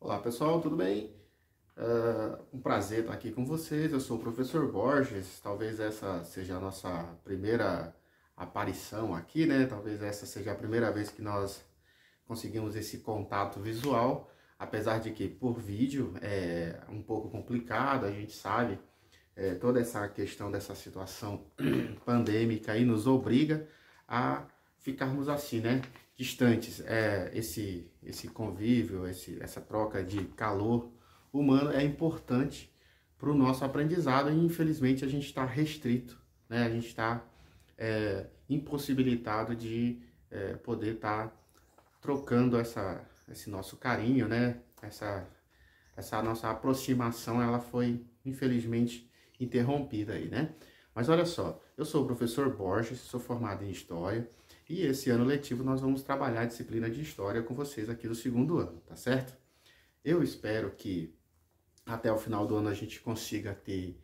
Olá pessoal, tudo bem? Um prazer estar aqui com vocês. Eu sou o professor Borges. Talvez essa seja a nossa primeira aparição aqui, né? Talvez essa seja a primeira vez que nós conseguimos esse contato visual, apesar de que por vídeo é um pouco complicado, a gente sabe, toda essa questão dessa situação pandêmica aí nos obriga a ficarmos assim, né? Distantes. Esse convívio, essa troca de calor humano é importante para o nosso aprendizado e infelizmente a gente está restrito, né? A gente está impossibilitado de poder estar trocando esse nosso carinho, né? Essa nossa aproximação, ela foi infelizmente interrompida aí, né? Mas olha só, eu sou o professor Borges, sou formado em História e esse ano letivo nós vamos trabalhar a disciplina de História com vocês aqui do segundo ano, tá certo? Eu espero que até o final do ano a gente consiga ter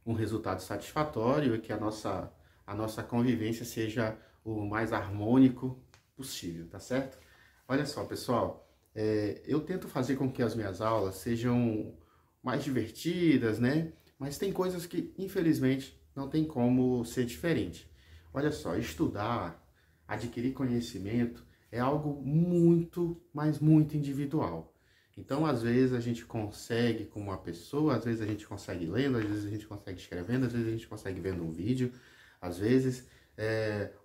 um resultado satisfatório e que a nossa convivência seja o mais harmônico possível, tá certo? Olha só, pessoal, eu tento fazer com que as minhas aulas sejam mais divertidas, né? Mas tem coisas que, infelizmente, não tem como ser diferente. Olha só, estudar, adquirir conhecimento é algo muito, mas muito individual. Então, às vezes, a gente consegue com uma pessoa, às vezes a gente consegue lendo, às vezes a gente consegue escrevendo, às vezes a gente consegue vendo um vídeo, às vezes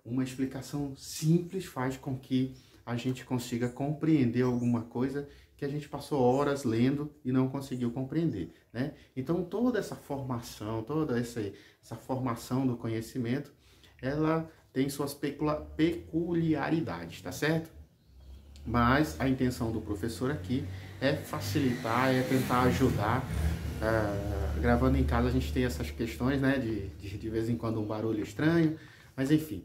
uma explicação simples faz com que a gente consiga compreender alguma coisa que a gente passou horas lendo e não conseguiu compreender, né? Então, toda essa formação, toda essa formação do conhecimento, ela tem suas peculiaridades, tá certo? Mas a intenção do professor aqui é facilitar, é tentar ajudar. Gravando em casa a gente tem essas questões, né? De vez em quando um barulho estranho, mas enfim,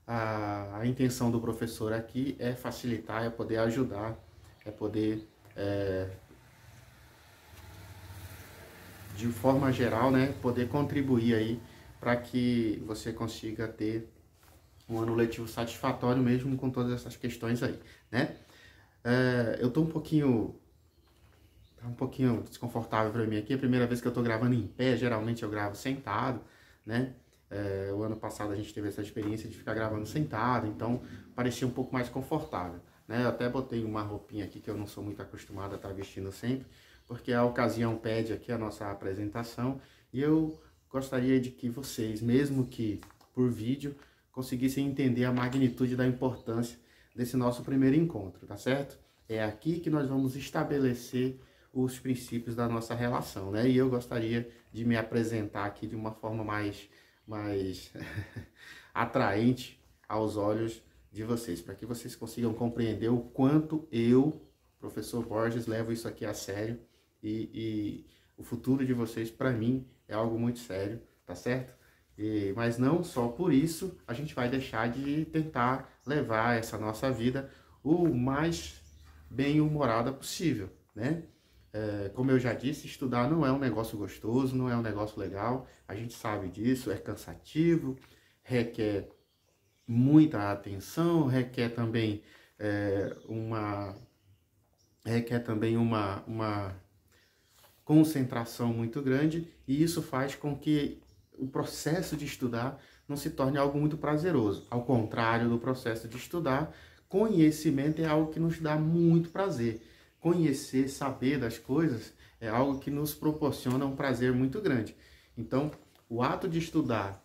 a intenção do professor aqui é facilitar, é poder ajudar, é poder, de forma geral, né? Poder contribuir aí para que você consiga ter um ano letivo satisfatório mesmo com todas essas questões aí, né? Eu tô um pouquinho desconfortável para mim aqui, é a primeira vez que eu tô gravando em pé, geralmente eu gravo sentado, né? O ano passado a gente teve essa experiência de ficar gravando sentado, então parecia um pouco mais confortável, né? Eu até botei uma roupinha aqui que eu não sou muito acostumado a estar vestindo sempre, porque a ocasião pede aqui a nossa apresentação e eu gostaria de que vocês, mesmo que por vídeo, conseguissem entender a magnitude da importância desse nosso primeiro encontro, tá certo? É aqui que nós vamos estabelecer os princípios da nossa relação, né? E eu gostaria de me apresentar aqui de uma forma mais atraente aos olhos de vocês, para que vocês consigam compreender o quanto eu, professor Borges, levo isso aqui a sério e o futuro de vocês, para mim, é algo muito sério, tá certo? Mas não só por isso a gente vai deixar de tentar levar essa nossa vida o mais bem-humorada possível, né? Como eu já disse, estudar não é um negócio gostoso, não é um negócio legal, a gente sabe disso, é cansativo, requer muita atenção, requer também uma concentração muito grande, e isso faz com que o processo de estudar não se torne algo muito prazeroso. Ao contrário do processo de estudar, conhecimento é algo que nos dá muito prazer. Conhecer, saber das coisas é algo que nos proporciona um prazer muito grande. Então, o ato de estudar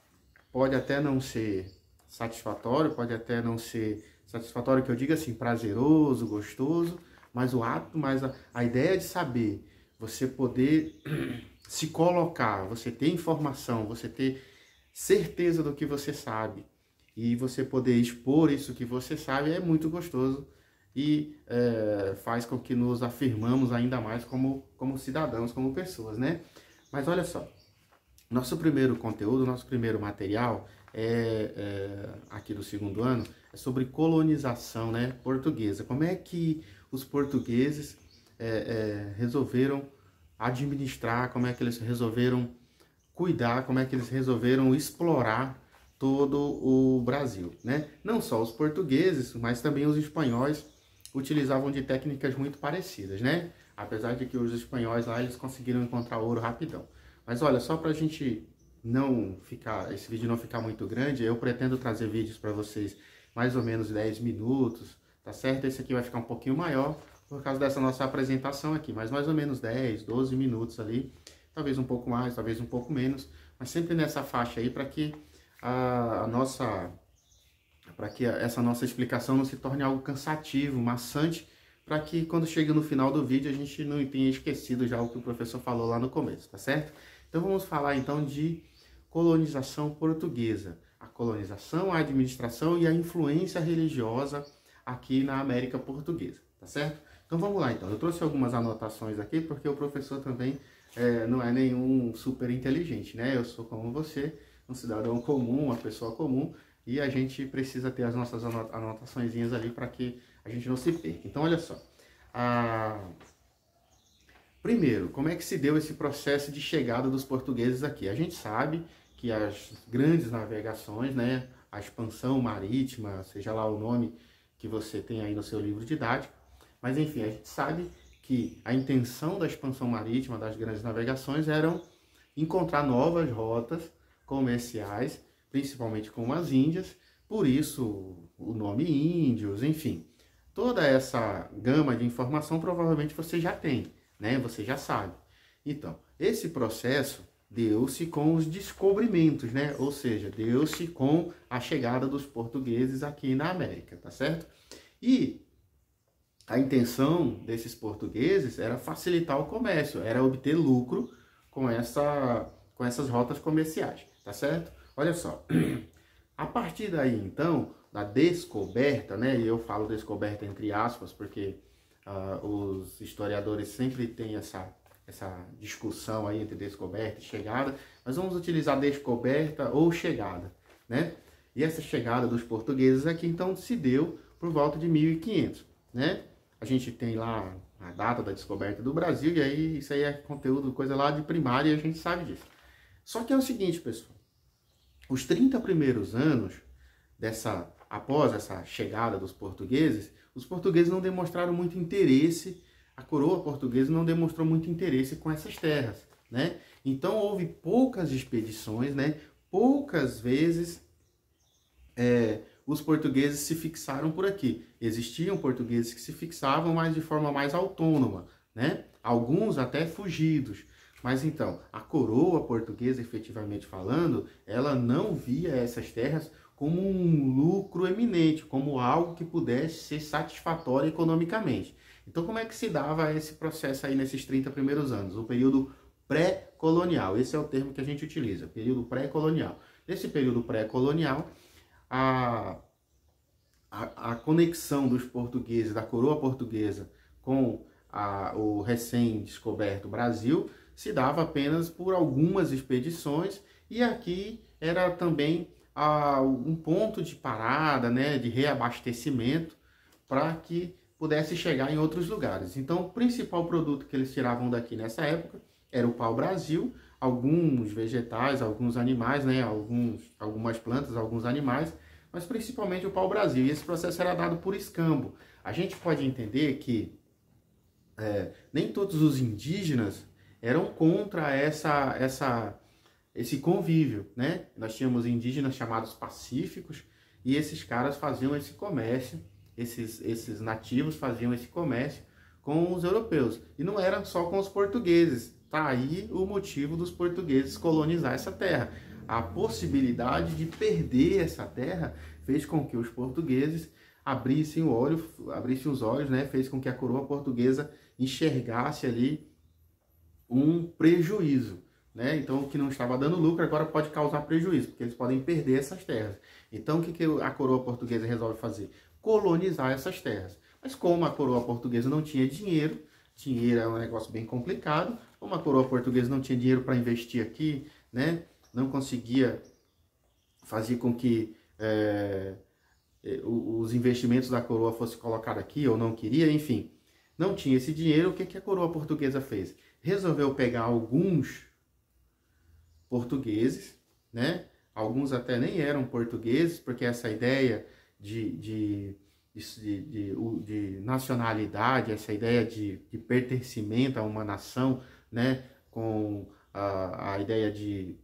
pode até não ser satisfatório, pode até não ser satisfatório que eu diga assim, prazeroso, gostoso, mas a ideia de saber, você poder se colocar, você ter informação, você ter certeza do que você sabe e você poder expor isso que você sabe é muito gostoso e faz com que nos afirmamos ainda mais como cidadãos, como pessoas, né? Mas olha só, nosso primeiro conteúdo, nosso primeiro material aqui do segundo ano é sobre colonização, né, portuguesa. Como é que os portugueses resolveram administrar, como é que eles resolveram cuidar, como é que eles resolveram explorar todo o Brasil, né? Não só os portugueses, mas também os espanhóis utilizavam de técnicas muito parecidas, né? Apesar de que os espanhóis lá, eles conseguiram encontrar ouro rapidão. Mas olha, só para a gente não ficar, esse vídeo não ficar muito grande, eu pretendo trazer vídeos para vocês mais ou menos 10 minutos, tá certo? Esse aqui vai ficar um pouquinho maior por causa dessa nossa apresentação aqui, mas mais ou menos 10, 12 minutos ali, talvez um pouco mais, talvez um pouco menos, mas sempre nessa faixa aí para que essa nossa explicação não se torne algo cansativo, maçante, para que quando chega no final do vídeo a gente não tenha esquecido já o que o professor falou lá no começo, tá certo? Então vamos falar então de colonização portuguesa, a colonização, a administração e a influência religiosa aqui na América Portuguesa, tá certo? Então vamos lá então, eu trouxe algumas anotações aqui porque o professor também não é nenhum super inteligente, né? Eu sou como você, um cidadão comum, uma pessoa comum, e a gente precisa ter as nossas anotaçõezinhas ali para que a gente não se perca. Então olha só, primeiro, como é que se deu esse processo de chegada dos portugueses aqui? A gente sabe que as grandes navegações, né, a expansão marítima, seja lá o nome que você tem aí no seu livro didático, mas enfim, a gente sabe que a intenção da expansão marítima, das grandes navegações, eram encontrar novas rotas comerciais, principalmente com as Índias, por isso o nome índios, enfim. Toda essa gama de informação provavelmente você já tem, né? Você já sabe. Então, esse processo deu-se com os descobrimentos, né? Ou seja, deu-se com a chegada dos portugueses aqui na América, tá certo? E a intenção desses portugueses era facilitar o comércio, era obter lucro com essas rotas comerciais, tá certo? Olha só, a partir daí então, da descoberta, né? E eu falo descoberta entre aspas, porque os historiadores sempre têm essa discussão aí entre descoberta e chegada, mas vamos utilizar descoberta ou chegada, né? E essa chegada dos portugueses aqui então se deu por volta de 1500, né? A gente tem lá a data da descoberta do Brasil, e aí isso aí é conteúdo, coisa lá de primária, e a gente sabe disso. Só que é o seguinte, pessoal, os 30 primeiros anos após essa chegada dos portugueses, os portugueses não demonstraram muito interesse, a coroa portuguesa não demonstrou muito interesse com essas terras, né? Então houve poucas expedições, né? Poucas vezes os portugueses se fixaram por aqui. Existiam portugueses que se fixavam, mas de forma mais autônoma, né? Alguns até fugidos. Mas então, a coroa portuguesa, efetivamente falando, ela não via essas terras como um lucro eminente, como algo que pudesse ser satisfatório economicamente. Então, como é que se dava esse processo aí nesses 30 primeiros anos? O período pré-colonial, esse é o termo que a gente utiliza, período pré-colonial. Nesse período pré-colonial, a conexão dos portugueses, da coroa portuguesa com o recém-descoberto Brasil, se dava apenas por algumas expedições, e aqui era também um ponto de parada, né, de reabastecimento, para que pudesse chegar em outros lugares. Então, o principal produto que eles tiravam daqui nessa época era o pau-brasil, alguns vegetais, alguns animais, né, algumas plantas, alguns animais, mas principalmente o pau-brasil. E esse processo era dado por escambo. A gente pode entender que nem todos os indígenas eram contra esse convívio, né? Nós tínhamos indígenas chamados pacíficos, e esses caras faziam esse comércio, esses nativos faziam esse comércio com os europeus. E não era só com os portugueses. Tá aí o motivo dos portugueses colonizar essa terra. A possibilidade de perder essa terra fez com que os portugueses abrissem os olhos, né? Fez com que a coroa portuguesa enxergasse ali um prejuízo, né? Então, o que não estava dando lucro agora pode causar prejuízo, porque eles podem perder essas terras. Então, o que a coroa portuguesa resolve fazer? Colonizar essas terras. Mas como a coroa portuguesa não tinha dinheiro é um negócio bem complicado, como a coroa portuguesa não tinha dinheiro para investir aqui, né? Não conseguia fazer com que os investimentos da coroa fossem colocados aqui, ou não queria, enfim. Não tinha esse dinheiro, o que a coroa portuguesa fez? Resolveu pegar alguns portugueses, né? Alguns até nem eram portugueses, porque essa ideia de de nacionalidade, essa ideia de pertencimento a uma nação, né, com a ideia de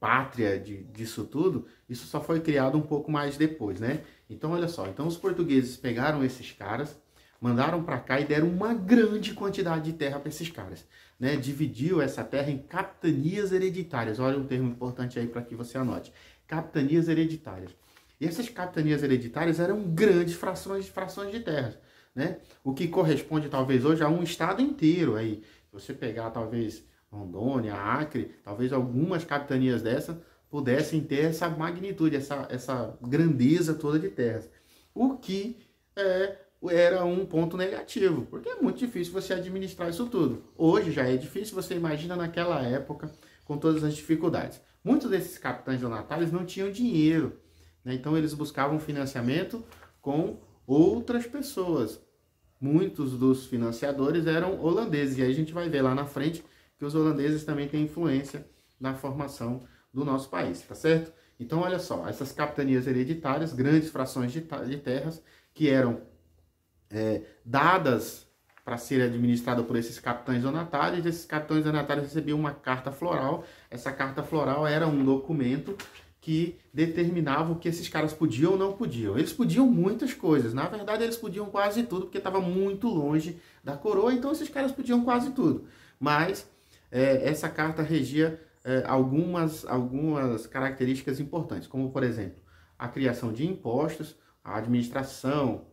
pátria, disso tudo, isso só foi criado um pouco mais depois, né? Então, olha só, então os portugueses pegaram esses caras, mandaram para cá e deram uma grande quantidade de terra para esses caras, né? Dividiu essa terra em capitanias hereditárias. Olha um termo importante aí para que você anote. Capitanias hereditárias. E essas capitanias hereditárias eram grandes frações de terras, né? O que corresponde talvez hoje a um estado inteiro aí. Se você pegar talvez Rondônia, Acre, talvez algumas capitanias dessas pudessem ter essa magnitude, essa grandeza toda de terras. O que era um ponto negativo, porque é muito difícil você administrar isso tudo. Hoje já é difícil, você imagina naquela época, com todas as dificuldades. Muitos desses capitães donatários não tinham dinheiro, né? Então eles buscavam financiamento com outras pessoas. Muitos dos financiadores eram holandeses, e aí a gente vai ver lá na frente que os holandeses também têm influência na formação do nosso país, tá certo? Então, olha só, essas capitanias hereditárias, grandes frações de terras, que eram dadas para ser administrada por esses capitães donatários. Esses capitães donatários recebiam uma carta floral. Essa carta floral era um documento que determinava o que esses caras podiam ou não podiam. Eles podiam muitas coisas. Na verdade, eles podiam quase tudo, porque estava muito longe da coroa, então esses caras podiam quase tudo. Mas essa carta regia algumas características importantes, como, por exemplo, a criação de impostos, a administração,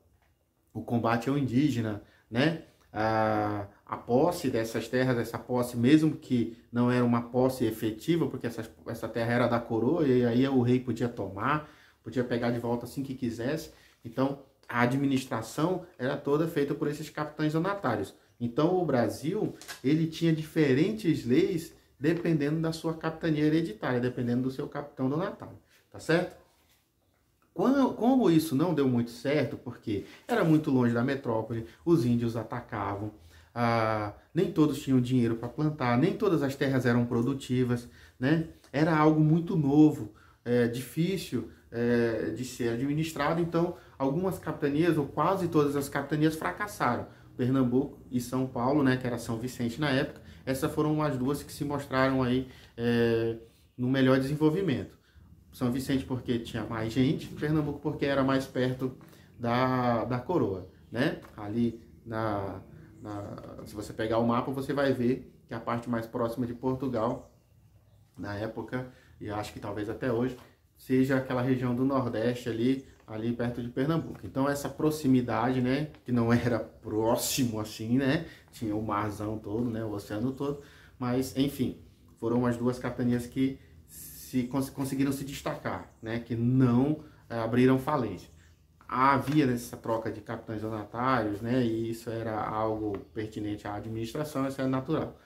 o combate ao indígena, né? A posse dessas terras, essa posse, mesmo que não era uma posse efetiva, porque essa terra era da coroa, e aí o rei podia tomar, podia pegar de volta assim que quisesse. Então, a administração era toda feita por esses capitães donatários. Então, o Brasil, ele tinha diferentes leis dependendo da sua capitania hereditária, dependendo do seu capitão donatário, tá certo? Como isso não deu muito certo, porque era muito longe da metrópole, os índios atacavam, nem todos tinham dinheiro para plantar, nem todas as terras eram produtivas, né? Era algo muito novo, difícil de ser administrado, então algumas capitanias, ou quase todas as capitanias, fracassaram. Pernambuco e São Paulo, né, que era São Vicente na época, essas foram as duas que se mostraram aí no melhor desenvolvimento. São Vicente porque tinha mais gente, Pernambuco porque era mais perto da coroa, né? Ali, se você pegar o mapa, você vai ver que a parte mais próxima de Portugal, na época, e acho que talvez até hoje, seja aquela região do Nordeste ali perto de Pernambuco. Então essa proximidade, né, que não era próximo assim, né, tinha o marzão todo, né, o oceano todo, mas enfim, foram as duas capitanias que conseguiram se destacar, né, que não abriram falência. Havia essa troca de capitães donatários, né, e isso era algo pertinente à administração, isso é natural.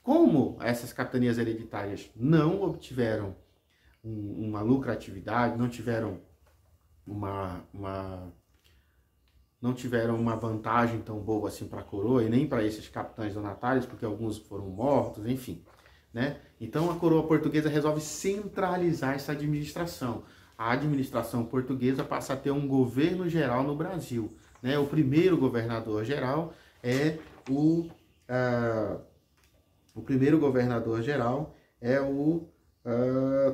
Como essas capitanias hereditárias não obtiveram uma lucratividade, não tiveram uma vantagem tão boa assim para a coroa e nem para esses capitães donatários, porque alguns foram mortos, enfim, né? Então a coroa portuguesa resolve centralizar essa administração. A administração portuguesa passa a ter um governo geral no Brasil, né? O primeiro governador geral é o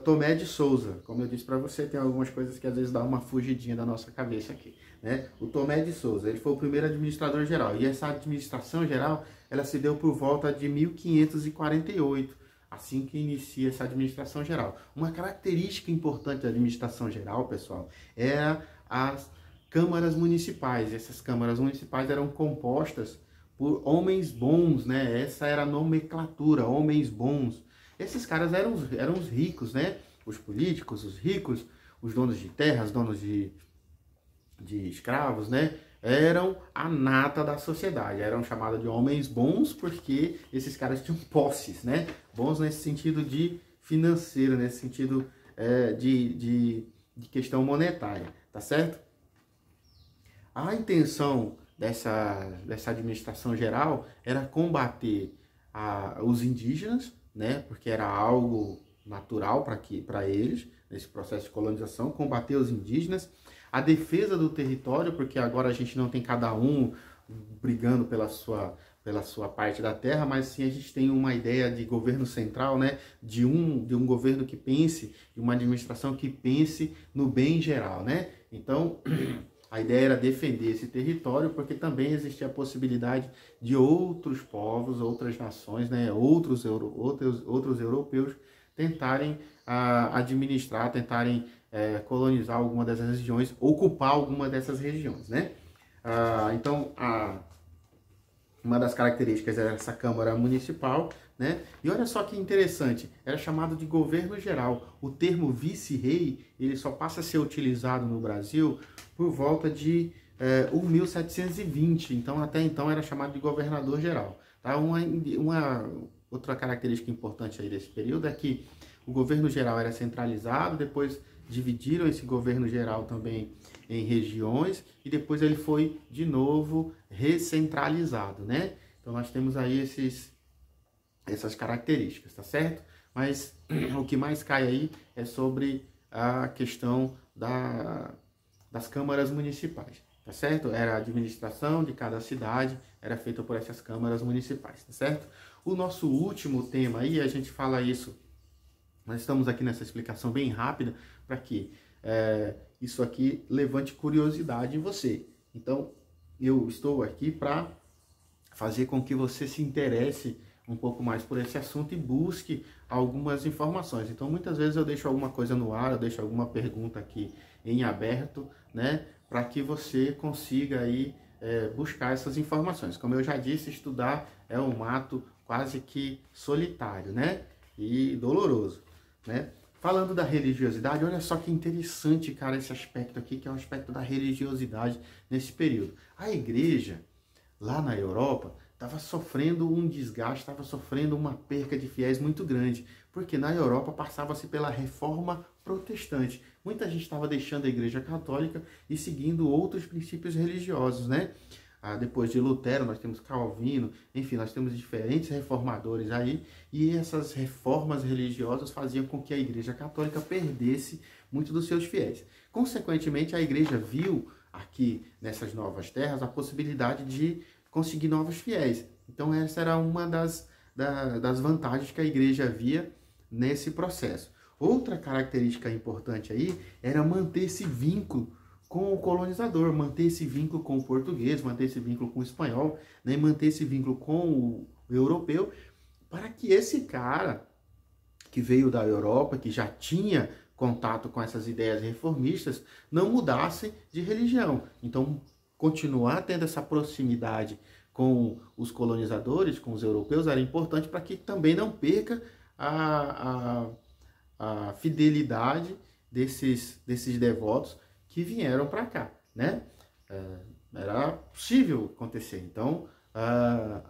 Tomé de Souza. Como eu disse para você, tem algumas coisas que às vezes dá uma fugidinha da nossa cabeça aqui, né? O Tomé de Souza, ele foi o primeiro administrador geral, e essa administração geral, ela se deu por volta de 1548, assim que inicia essa administração geral. Uma característica importante da administração geral, pessoal, era as câmaras municipais. Essas câmaras municipais eram compostas por homens bons, né? Essa era a nomenclatura, homens bons. Esses caras eram os ricos, né? Os políticos, os ricos, os donos de terras, donos de escravos, né? Eram a nata da sociedade, eram chamados de homens bons porque esses caras tinham posses, né? Bons nesse sentido de financeiro, nesse sentido de questão monetária, tá certo? A intenção dessa administração geral era combater os indígenas, né? Porque era algo natural para eles, nesse processo de colonização, combater os indígenas, a defesa do território, porque agora a gente não tem cada um brigando pela sua parte da terra, mas sim a gente tem uma ideia de governo central, né? De um governo que pense, de uma administração que pense no bem geral, né? Então, a ideia era defender esse território, porque também existia a possibilidade de outros povos, outras nações, né? Outros europeus tentarem administrar, tentarem colonizar alguma dessas regiões, ocupar alguma dessas regiões, né? Então, uma das características era essa Câmara Municipal, né? E olha só que interessante, era chamado de governo geral. O termo vice-rei, ele só passa a ser utilizado no Brasil por volta de 1720. Então, até então, era chamado de governador geral. Tá? Uma outra característica importante aí desse período é que o governo geral era centralizado, depois dividiram esse governo geral também em regiões e depois ele foi de novo recentralizado, né? Então nós temos aí essas características, tá certo? Mas o que mais cai aí é sobre a questão das câmaras municipais, tá certo? Era a administração de cada cidade, era feita por essas câmaras municipais, tá certo? O nosso último tema aí, a gente fala isso, nós estamos aqui nessa explicação bem rápida, para que isso aqui levante curiosidade em você. Então, eu estou aqui para fazer com que você se interesse um pouco mais por esse assunto e busque algumas informações. Então, muitas vezes eu deixo alguma coisa no ar, eu deixo alguma pergunta aqui em aberto, né, para que você consiga aí buscar essas informações. Como eu já disse, estudar é um ato quase que solitário, né, e doloroso, né? Falando da religiosidade, olha só que interessante, cara, esse aspecto aqui, que é o aspecto da religiosidade nesse período. A igreja, lá na Europa, estava sofrendo um desgaste, estava sofrendo uma perca de fiéis muito grande, porque na Europa passava-se pela reforma protestante. Muita gente estava deixando a igreja católica e seguindo outros princípios religiosos, né? Depois de Lutero, nós temos Calvino, enfim, nós temos diferentes reformadores aí, e essas reformas religiosas faziam com que a Igreja Católica perdesse muito dos seus fiéis. Consequentemente, a Igreja viu aqui nessas novas terras a possibilidade de conseguir novos fiéis. Então, essa era uma das vantagens que a Igreja via nesse processo. Outra característica importante aí era manter esse vínculo com o colonizador, manter esse vínculo com o português, manter esse vínculo com o espanhol, né, manter esse vínculo com o europeu, para que esse cara que veio da Europa, que já tinha contato com essas ideias reformistas, não mudasse de religião. Então, continuar tendo essa proximidade com os colonizadores, com os europeus, era importante para que também não perca a fidelidade desses devotos que vieram para cá, né? Era possível acontecer. Então,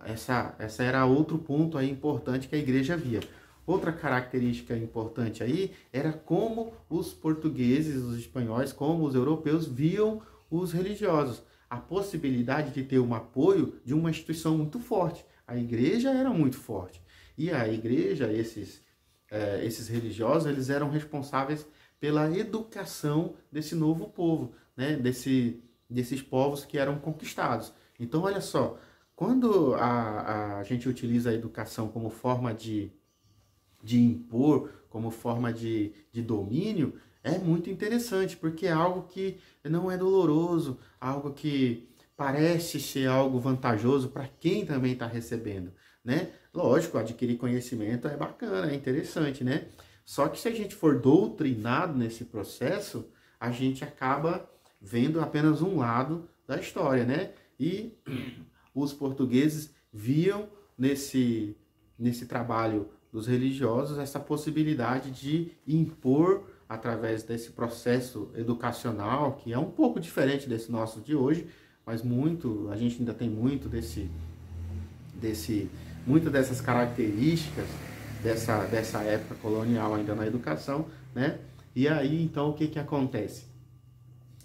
essa era outro ponto aí importante que a igreja via. Outra característica importante aí era como os portugueses, os espanhóis, como os europeus viam os religiosos. A possibilidade de ter um apoio de uma instituição muito forte. A igreja era muito forte. E a igreja, esses religiosos, eles eram responsáveis pela educação desse novo povo, né? Desses povos que eram conquistados. Então, olha só, quando a gente utiliza a educação como forma de impor, como forma de domínio, é muito interessante, porque é algo que não é doloroso, algo que parece ser algo vantajoso para quem também está recebendo, né? Lógico, adquirir conhecimento é bacana, é interessante, né? Só que se a gente for doutrinado nesse processo, a gente acaba vendo apenas um lado da história, né? E os portugueses viam nesse trabalho dos religiosos essa possibilidade de impor, através desse processo educacional, que é um pouco diferente desse nosso de hoje, mas a gente ainda tem muito muitas dessas características dessa época colonial ainda na educação, né? E aí, então, o que acontece?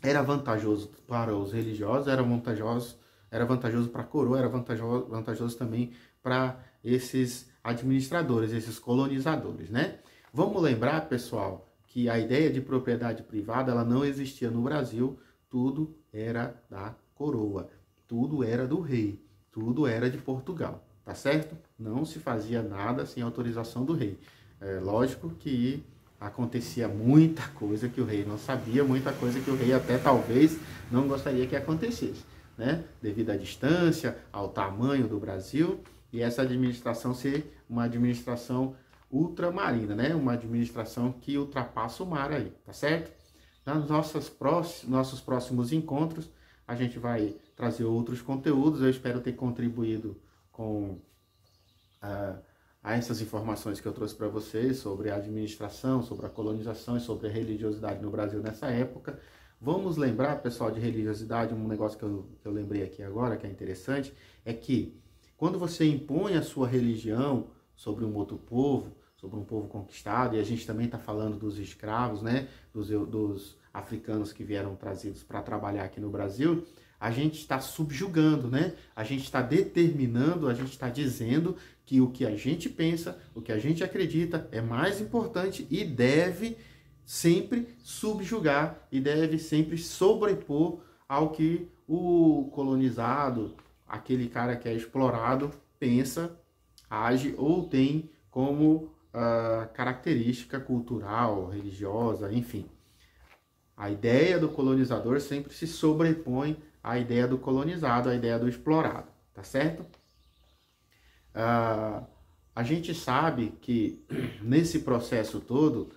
Era vantajoso para os religiosos, era vantajoso para a coroa, era vantajoso também para esses administradores, esses colonizadores, né? Vamos lembrar, pessoal, que a ideia de propriedade privada ela não existia no Brasil, tudo era da coroa, tudo era do rei, tudo era de Portugal, tá certo? Não se fazia nada sem autorização do rei. É lógico que acontecia muita coisa que o rei não sabia, muita coisa que o rei até talvez não gostaria que acontecesse, né? Devido à distância, ao tamanho do Brasil e essa administração ser uma administração ultramarina, né? Uma administração que ultrapassa o mar aí, tá certo? Nos nossos próximos encontros, a gente vai trazer outros conteúdos. Eu espero ter contribuído com a essas informações que eu trouxe para vocês sobre a administração, sobre a colonização e sobre a religiosidade no Brasil nessa época. Vamos lembrar, pessoal, de religiosidade, um negócio que eu lembrei aqui agora, que é interessante, é que quando você impõe a sua religião sobre um outro povo, sobre um povo conquistado, e a gente também está falando dos escravos, né, dos africanos que vieram trazidos para trabalhar aqui no Brasil, a gente está subjugando, né? A gente está determinando, a gente está dizendo que o que a gente pensa, o que a gente acredita é mais importante e deve sempre subjugar e deve sempre sobrepor ao que o colonizado, aquele cara que é explorado, pensa, age ou tem como característica cultural, religiosa, enfim. A ideia do colonizador sempre se sobrepõe à ideia do colonizado, à ideia do explorado, tá certo? A gente sabe que nesse processo todo,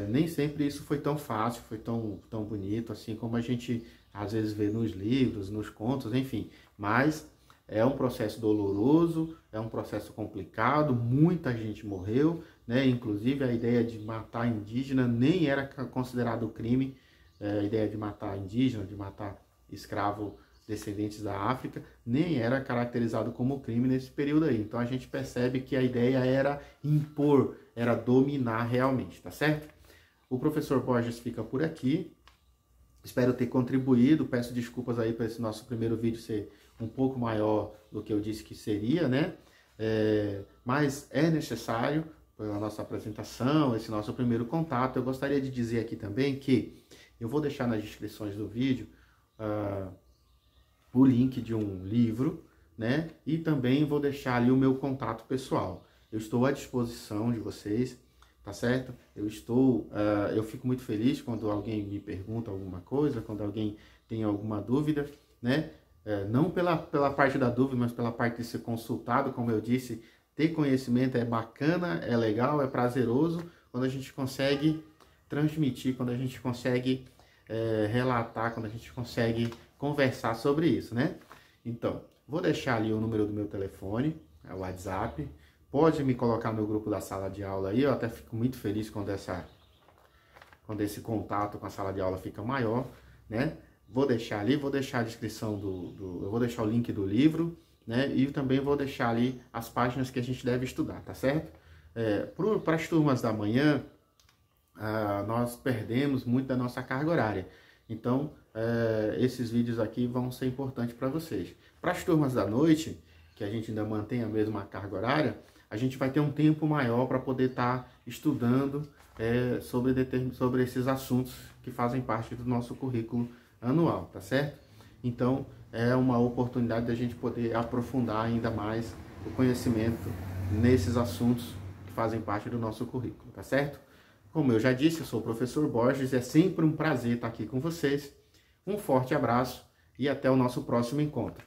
nem sempre isso foi tão fácil, foi tão bonito, assim como a gente às vezes vê nos livros, nos contos, enfim. Mas é um processo doloroso, é um processo complicado, muita gente morreu, né? Inclusive a ideia de matar indígena nem era considerado crime, a ideia de matar indígena, de matar escravo descendentes da África, nem era caracterizado como crime nesse período aí. Então a gente percebe que a ideia era impor, era dominar realmente, tá certo? O professor Borges fica por aqui. Espero ter contribuído, peço desculpas aí para esse nosso primeiro vídeo ser um pouco maior do que eu disse que seria, né? Mas é necessário, pela nossa apresentação, esse nosso primeiro contato. Eu gostaria de dizer aqui também que eu vou deixar nas descrições do vídeo o link de um livro, né? E também vou deixar ali o meu contato pessoal. Eu estou à disposição de vocês, tá certo? Eu fico muito feliz quando alguém me pergunta alguma coisa, quando alguém tem alguma dúvida, né? Não pela parte da dúvida, mas pela parte de ser consultado, como eu disse, ter conhecimento é bacana, é legal, é prazeroso, quando a gente consegue transmitir, quando a gente consegue relatar, quando a gente consegue conversar sobre isso, né? Então, vou deixar ali o número do meu telefone, o WhatsApp. Pode me colocar no grupo da sala de aula aí, eu até fico muito feliz quando esse contato com a sala de aula fica maior, né? Vou deixar ali, vou deixar a descrição eu vou deixar o link do livro, né? E também vou deixar ali as páginas que a gente deve estudar, tá certo? Para as turmas da manhã, nós perdemos muito da nossa carga horária. Então, esses vídeos aqui vão ser importantes para vocês. Para as turmas da noite, que a gente ainda mantém a mesma carga horária, a gente vai ter um tempo maior para poder estar estudando sobre esses assuntos que fazem parte do nosso currículo anual, tá certo? Então, é uma oportunidade da gente poder aprofundar ainda mais o conhecimento nesses assuntos que fazem parte do nosso currículo, tá certo? Como eu já disse, eu sou o professor Borges, é sempre um prazer estar aqui com vocês. Um forte abraço e até o nosso próximo encontro.